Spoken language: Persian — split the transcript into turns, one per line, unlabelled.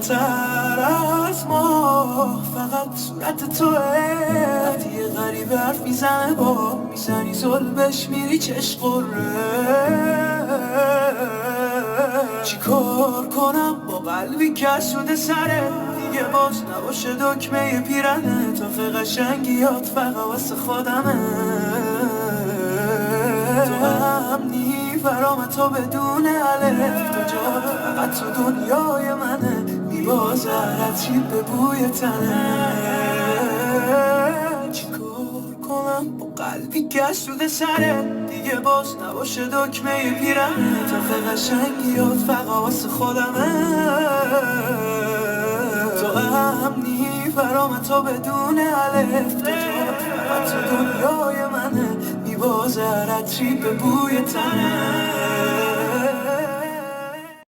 بالاتر از ما فقط صورت توه. وقتی یه غریب حرف میزنه با میزنی ظلمش میری چشم قره. چی کار کنم با قلبی که شده سره دیگه باز نباشه دکمه پیرنه. تا قشنگیات فقط واسه خودمه. تو امنی برام تو بدون الف تو جا فقط تو دنیای منه. میبازد چی به بوی تنه. چی کار کنم با قلبی که شده سره دیگه باز نباشه دکمه پیرنه. تا قشنگیات فقط واسه خودمه. تو امنی برام تو بدون الف تو جا فقط تو دنیای منه. میبازد چی به بوی تنه.